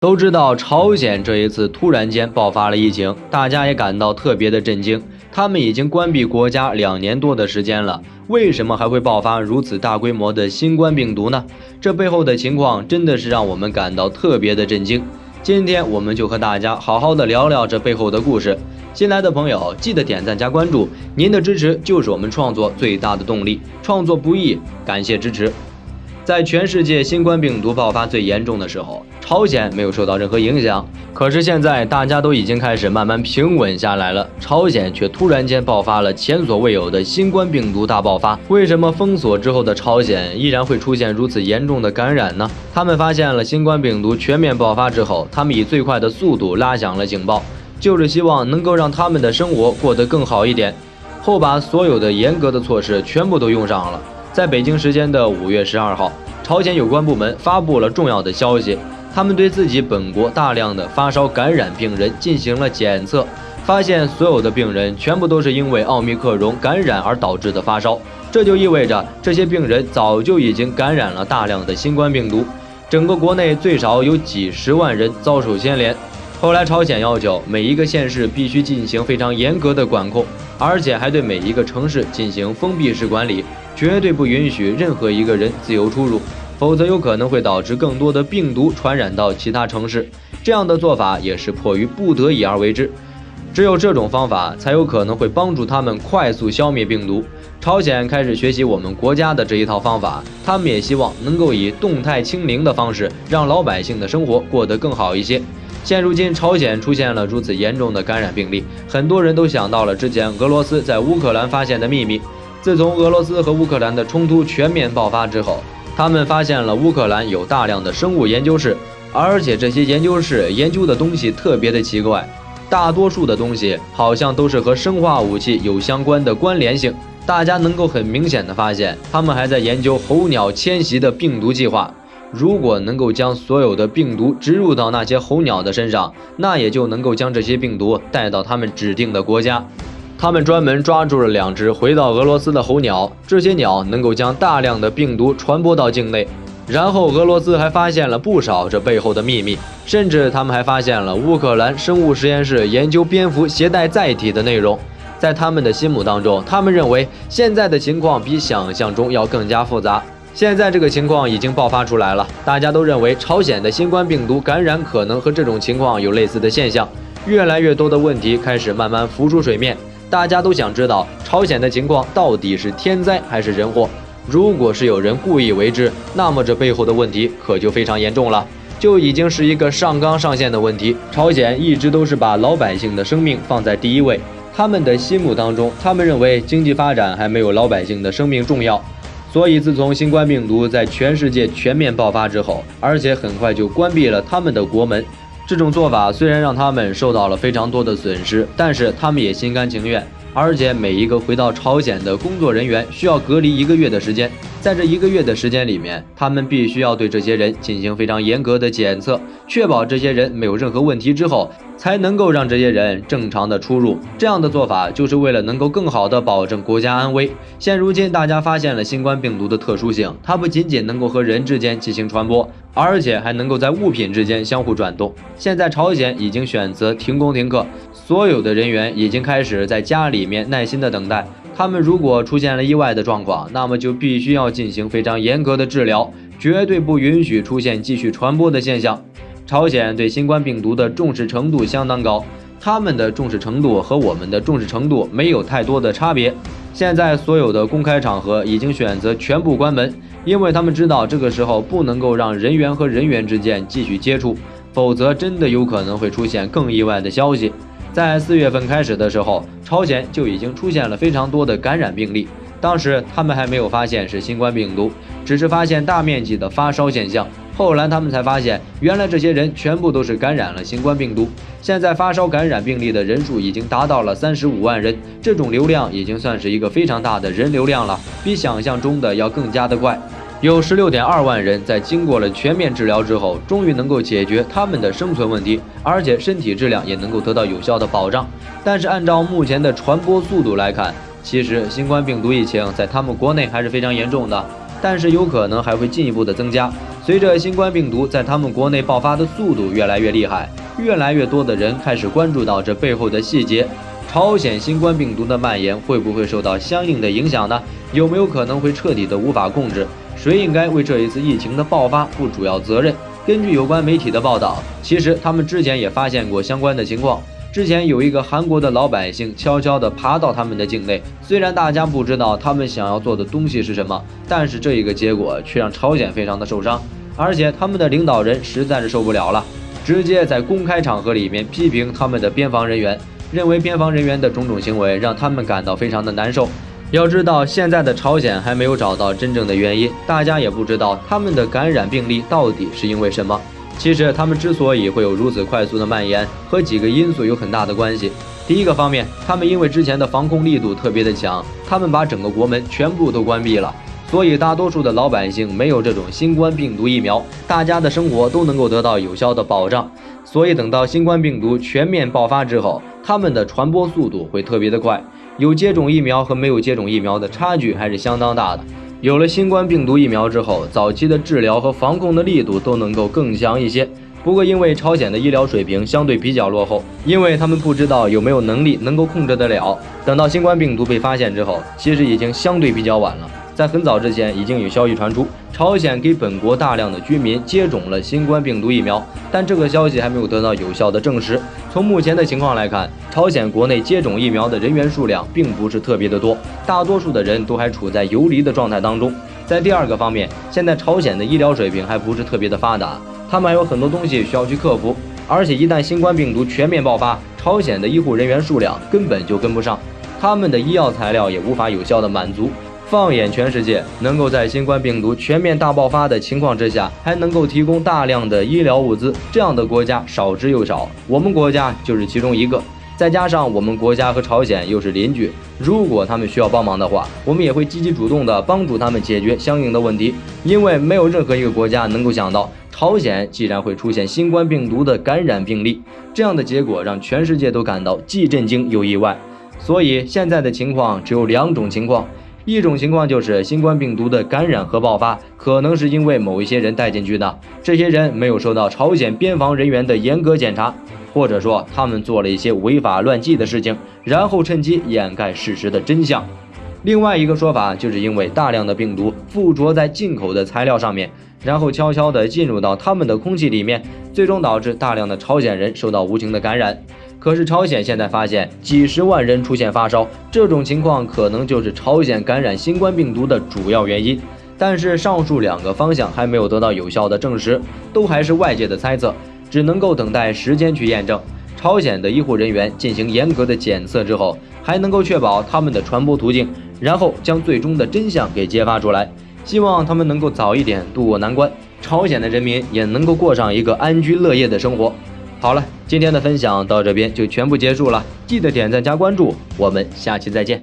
都知道朝鲜这一次突然间爆发了疫情，大家也感到特别的震惊。他们已经关闭国家2年多的时间了，为什么还会爆发如此大规模的新冠病毒呢？这背后的情况真的是让我们感到特别的震惊。今天我们就和大家好好的聊聊这背后的故事。新来的朋友记得点赞加关注，您的支持就是我们创作最大的动力。创作不易，感谢支持。在全世界新冠病毒爆发最严重的时候，朝鲜没有受到任何影响。可是现在大家都已经开始慢慢平稳下来了，朝鲜却突然间爆发了前所未有的新冠病毒大爆发。为什么封锁之后的朝鲜依然会出现如此严重的感染呢？他们发现了新冠病毒全面爆发之后，他们以最快的速度拉响了警报，就是希望能够让他们的生活过得更好一点，后把所有的严格的措施全部都用上了。在北京时间的5月12号，朝鲜有关部门发布了重要的消息，他们对自己本国大量的发烧感染病人进行了检测，发现所有的病人全部都是因为奥密克戎感染而导致的发烧，这就意味着这些病人早就已经感染了大量的新冠病毒，整个国内最少有几十万人遭受牵连。后来朝鲜要求每一个县市必须进行非常严格的管控，而且还对每一个城市进行封闭式管理，绝对不允许任何一个人自由出入，否则有可能会导致更多的病毒传染到其他城市。这样的做法也是迫于不得已而为之，只有这种方法才有可能会帮助他们快速消灭病毒。朝鲜开始学习我们国家的这一套方法，他们也希望能够以动态清零的方式让老百姓的生活过得更好一些。现如今朝鲜出现了如此严重的感染病例，很多人都想到了之前俄罗斯在乌克兰发现的秘密。自从俄罗斯和乌克兰的冲突全面爆发之后，他们发现了乌克兰有大量的生物研究室，而且这些研究室研究的东西特别的奇怪，大多数的东西好像都是和生化武器有相关的关联性。大家能够很明显的发现，他们还在研究候鸟迁徙的病毒计划。如果能够将所有的病毒植入到那些候鸟的身上，那也就能够将这些病毒带到他们指定的国家。他们专门抓住了2只回到俄罗斯的候鸟，这些鸟能够将大量的病毒传播到境内。然后俄罗斯还发现了不少这背后的秘密，甚至他们还发现了乌克兰生物实验室研究蝙蝠携带载体的内容。在他们的心目当中，他们认为现在的情况比想象中要更加复杂。现在这个情况已经爆发出来了，大家都认为朝鲜的新冠病毒感染可能和这种情况有类似的现象，越来越多的问题开始慢慢浮出水面。大家都想知道朝鲜的情况到底是天灾还是人祸，如果是有人故意为之，那么这背后的问题可就非常严重了，就已经是一个上纲上线的问题。朝鲜一直都是把老百姓的生命放在第一位，他们的心目当中，他们认为经济发展还没有老百姓的生命重要。所以自从新冠病毒在全世界全面爆发之后，而且很快就关闭了他们的国门，这种做法虽然让他们受到了非常多的损失，但是他们也心甘情愿。而且每一个回到朝鲜的工作人员需要隔离1个月的时间，在这1个月的时间里面，他们必须要对这些人进行非常严格的检测，确保这些人没有任何问题之后，才能够让这些人正常的出入。这样的做法就是为了能够更好的保证国家安危。现如今大家发现了新冠病毒的特殊性，它不仅仅能够和人之间进行传播，而且还能够在物品之间相互转动。现在朝鲜已经选择停工停课，所有的人员已经开始在家里面耐心的等待。他们如果出现了意外的状况，那么就必须要进行非常严格的治疗，绝对不允许出现继续传播的现象。朝鲜对新冠病毒的重视程度相当高，他们的重视程度和我们的重视程度没有太多的差别。现在所有的公开场合已经选择全部关门，因为他们知道这个时候不能够让人员和人员之间继续接触，否则真的有可能会出现更意外的消息。在4月份开始的时候，朝鲜就已经出现了非常多的感染病例，当时他们还没有发现是新冠病毒，只是发现大面积的发烧现象。后来他们才发现，原来这些人全部都是感染了新冠病毒。现在发烧感染病例的人数已经达到了35万人，这种流量已经算是一个非常大的人流量了，比想象中的要更加的快。有16.2万人在经过了全面治疗之后，终于能够解决他们的生存问题，而且身体质量也能够得到有效的保障。但是按照目前的传播速度来看，其实新冠病毒疫情在他们国内还是非常严重的，但是有可能还会进一步的增加。随着新冠病毒在他们国内爆发的速度越来越厉害，越来越多的人开始关注到这背后的细节。朝鲜新冠病毒的蔓延会不会受到相应的影响呢？有没有可能会彻底的无法控制？谁应该为这一次疫情的爆发负主要责任？根据有关媒体的报道，其实他们之前也发现过相关的情况。之前有一个韩国的老百姓悄悄地爬到他们的境内，虽然大家不知道他们想要做的东西是什么，但是这一个结果却让朝鲜非常的受伤，而且他们的领导人实在是受不了了，直接在公开场合里面批评他们的边防人员，认为边防人员的种种行为让他们感到非常的难受。要知道，现在的朝鲜还没有找到真正的原因，大家也不知道他们的感染病例到底是因为什么。其实他们之所以会有如此快速的蔓延，和几个因素有很大的关系。第一个方面，他们因为之前的防控力度特别的强，他们把整个国门全部都关闭了，所以大多数的老百姓没有这种新冠病毒疫苗，大家的生活都能够得到有效的保障。所以等到新冠病毒全面爆发之后，他们的传播速度会特别的快，有接种疫苗和没有接种疫苗的差距还是相当大的。有了新冠病毒疫苗之后，早期的治疗和防控的力度都能够更强一些。不过因为朝鲜的医疗水平相对比较落后，因为他们不知道有没有能力能够控制得了，等到新冠病毒被发现之后，其实已经相对比较晚了。在很早之前已经有消息传出，朝鲜给本国大量的居民接种了新冠病毒疫苗，但这个消息还没有得到有效的证实。从目前的情况来看，朝鲜国内接种疫苗的人员数量并不是特别的多，大多数的人都还处在游离的状态当中。在第二个方面，现在朝鲜的医疗水平还不是特别的发达，他们还有很多东西需要去克服，而且一旦新冠病毒全面爆发，朝鲜的医护人员数量根本就跟不上，他们的医药材料也无法有效的满足。放眼全世界，能够在新冠病毒全面大爆发的情况之下，还能够提供大量的医疗物资，这样的国家少之又少，我们国家就是其中一个。再加上我们国家和朝鲜又是邻居，如果他们需要帮忙的话，我们也会积极主动的帮助他们解决相应的问题。因为没有任何一个国家能够想到，朝鲜既然会出现新冠病毒的感染病例，这样的结果让全世界都感到既震惊又意外。所以现在的情况只有两种情况。一种情况就是新冠病毒的感染和爆发可能是因为某一些人带进去的，这些人没有受到朝鲜边防人员的严格检查，或者说他们做了一些违法乱纪的事情，然后趁机掩盖事实的真相。另外一个说法就是因为大量的病毒附着在进口的材料上面，然后悄悄地进入到他们的空气里面，最终导致大量的朝鲜人受到无情的感染。可是朝鲜现在发现几十万人出现发烧，这种情况可能就是朝鲜感染新冠病毒的主要原因。但是上述两个方向还没有得到有效的证实，都还是外界的猜测，只能够等待时间去验证。朝鲜的医护人员进行严格的检测之后，还能够确保他们的传播途径，然后将最终的真相给揭发出来。希望他们能够早一点渡过难关，朝鲜的人民也能够过上一个安居乐业的生活。好了，今天的分享到这边就全部结束了，记得点赞加关注，我们下期再见。